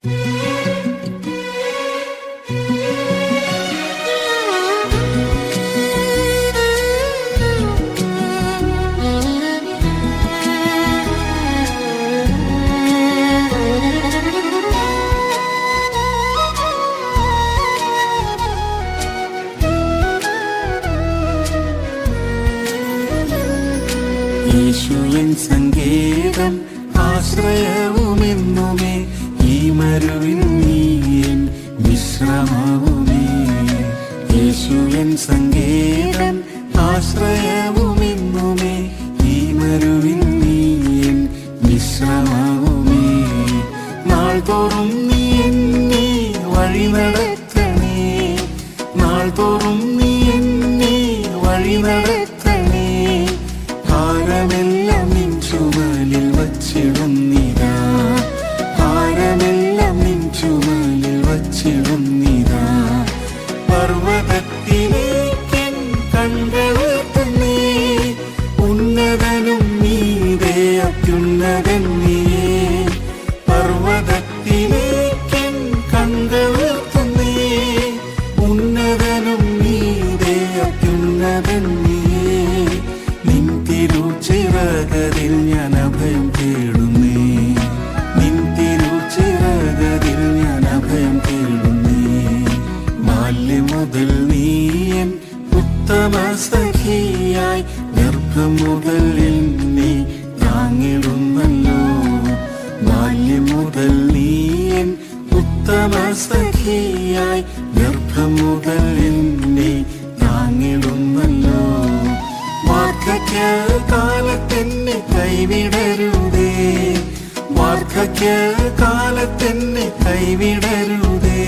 യേശു N സങ്കേതം ആശ്രയവുമെന്നുമേ, ഈ മരുവിൻ നീ എൻ വിശ്രമവുമേ. യേശു എൻ സങ്കേതം ആശ്രയവുമെന്നുമേ, ഈ മരുവിൻ നീ എൻ വിശ്രമവുമേ. നാൾതോറും നീ എന്നെ വഴി നടത്തണേ, നാൾതോറും നീ എന്നെ വഴി നടത്തണേ. ഭാരമെല്ലാം നിൻ ചുമലിൽ വച്ചിടുന്നിതാ, ഭാരമെല്ലാം നിൻ ചുമലിൽ വച്ചിടുന്നിതാ. പർവ്വതത്തിലേക്കൻ കൺകളുയർത്തുന്നേ, ഉന്നതനും നീതേ അത്യുന്നതൻ നീയേ. പർവ്വതത്തിലേക്കൻ കൺകളുയർത്തുന്നേ, ഉന്നതനും നീതേ അത്യുന്നതൻ നീയേ. നിൻ തിരുച്ചിറകരിൽ ഞാൻ അഭയം തേടുന്നേ, നിൻ തിരുച്ചിറകരിൽ ഞാൻ അഭയം തേടുന്നേ. ബാല്യം മുതൽ നീ എൻ ഉത്തമ സഖിയായി, ഗർഭം മുതൽ എന്നെ താങ്ങിടുന്നല്ലോ. ബാല്യം മുതൽ നീ എൻ ഉത്തമ സഖിയായി, ഗർഭം മുതൽ എന്നെ താങ്ങിടുന്നല്ലോ. വാർദ്ധക്യകാലത്തെന്നെ കൈവിടരുതേ, വാർദ്ധക്യകാലത്തെന്നെ കൈവിടരുതേ.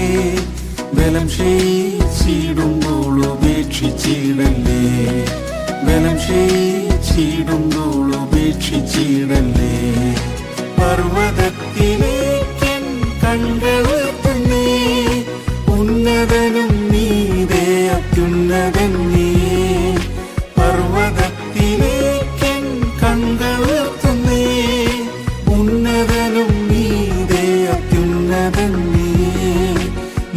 ബലം ക്ഷയിച്ചിടുമ്പോൾ ഉപേക്ഷിച്ചിടല്ലേ, ബലം ക്ഷയിച്ചിടുമ്പോൾ ഉപേക്ഷിച്ചിടല്ലേ. പർവ്വതത്തിലേക്കൻ കൺകളുയർത്തുന്നേ, ഉന്നതനും നീതേ അത്യുന്നതൻ നീയേ. പർവ്വതത്തിലേക്കൻ കൺകളുയർത്തുന്നേ, ഉന്നതനും നീതേ അത്യുന്നതൻ നീയേ.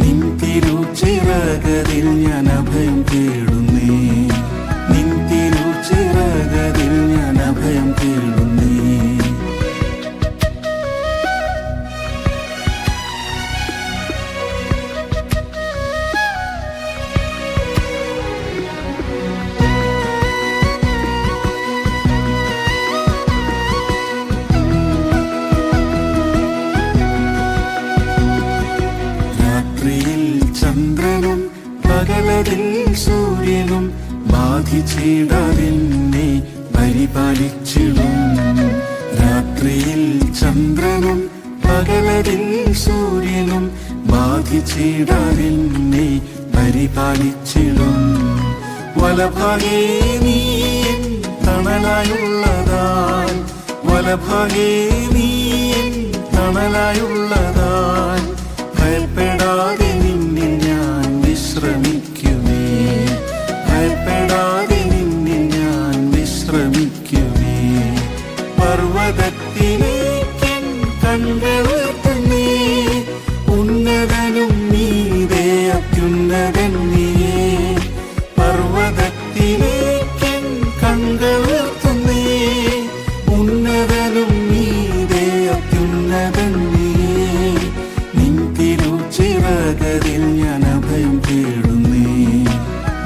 നിൻ തിരുച്ചിറകരിൽ ഞാൻ അഭയം തേടുന്നേ, നിൻ തിരുച്ചിറകരിൽ ഞാൻ അഭയം തേടുന്നേ. രാത്രിയിൽ ചന്ദ്രനും പകലതിൽ സൂര്യനും ബാധിച്ചിടാതെന്നെ പരിപാലിച്ചിടും. രാത്രിയിൽ ചന്ദ്രനും പകലതിൽ സൂര്യനും ബാധിച്ചിടാതെന്നെ പരിപാലിച്ചിടും. വലഭാഗേ നീ എൻ തണലായുള്ളതാൻ, വലഭാഗേ നീ എൻ തണലായുള്ളതാൻ. ഭയപ്പെടാതെ നിന്നിൽ ഞാൻ വിശ്രമിക്കുമേ, ഭയപ്പെടാതെ നിന്നിൽ ഞാൻ വിശ്രമിക്കുമേ. പർവ്വതത്തിലേക്കൻ കൺകളുയർത്തുന്നേ, ഉന്നതനും നീതേ അത്യുന്നതൻ നീയേ. പർവ്വതത്തിലേക്കൻ കൺകളുയർത്തുന്നേ, ഉന്നതനും നീതേ അത്യുന്നതൻ നീയേ. നിൻ തിരുച്ചിറകരിൽ ഞാൻ അഭയം തേടുന്നേ,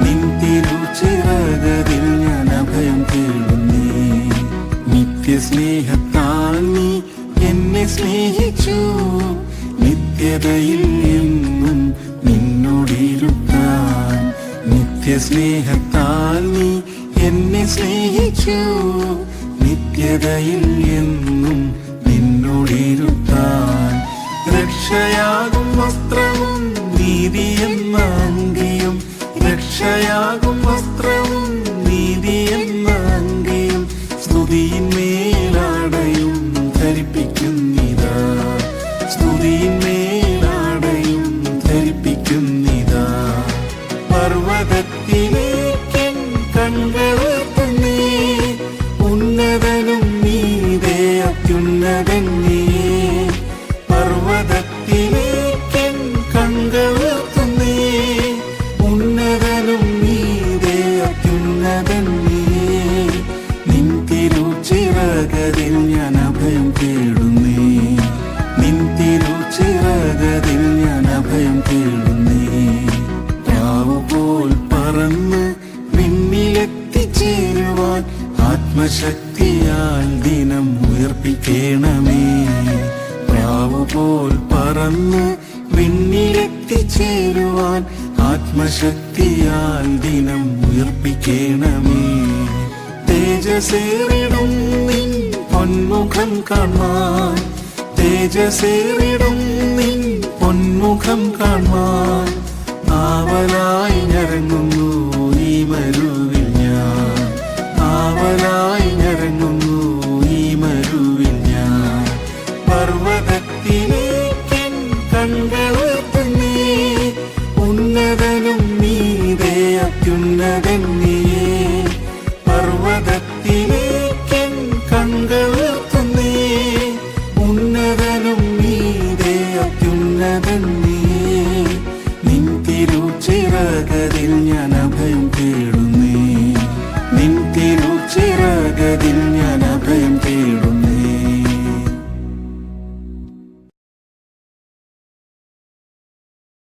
നിൻ തിരുച്ചിറകരിൽ ഞാൻ അഭയം തേടുന്നേ. നിത്യസ്നേഹത്താൽ നീ എന്നെ സ്നേഹിച്ചു, നിത്യതയിൽ എന്നും നിന്നോടിരുത്താൻ. നിത്യസ്നേഹത്താൽ നീ എന്നെ സ്നേഹിച്ചു, നിത്യതയിൽ എന്നും നിന്നോടിരുത്താൻ. രക്ഷയാകും വസ്ത്രവും നീതി എന്ന അങ്കിയും, രക്ഷയാകും വസ്ത്രവും നീതി എന്ന അങ്കിയും. സ്തുതിയിന്മേലാടയും ധരിപ്പിക്കുന്നിതാ, സ്തുതിയിന്മേലാടയും ധരിപ്പിക്കുന്നിതാ. പർവ്വതത്തിലേക്കൻ കൺകളുയർത്തുന്നേ, ഉന്നതനും നീതേ അത്യുന്നതൻ നീയേ. പർവ്വതത്തിൽ ആത്മശക്തിയാൽ ദിനം ഉയർപ്പിക്കണമേ. പ്രാവുപോൽ പറന്ന് വിണ്ണിലെത്തിച്ചേരുവാൻ ആത്മശക്തിയാൽ ദിനം ഉയർപ്പിക്കണമേ. തേജസേറിടും നിൻ പൊന്മുഖം കാണാൻ, തേജസേറിടും നിൻ പൊന്മുഖം കാണാൻ ആവലായി ഞരങ്ങുന്നു ഈ മരുവിൽ ഞാൻ, ആവലായി ഞരങ്ങുന്നു ഈ മരുവിൽ ഞാൻ. പർവ്വതത്തിലേക്കൻ കണ്ണുയർത്തുന്നേ, ഉന്നതനും നീതേ അത്യുന്നതൻ നീയേ. പർവ്വതത്തിലേക്കൻ കണ്ണുയർത്തുന്നേ, ഉന്നതനും നീതേ അത്യുന്നതൻ നീയേ. നിൻ തിരുച്ചിറകതിൽ ഞാൻ അഭയം തേടുന്നേ, നിൻ തിരുച്ചിറകതിൽ ഞാൻ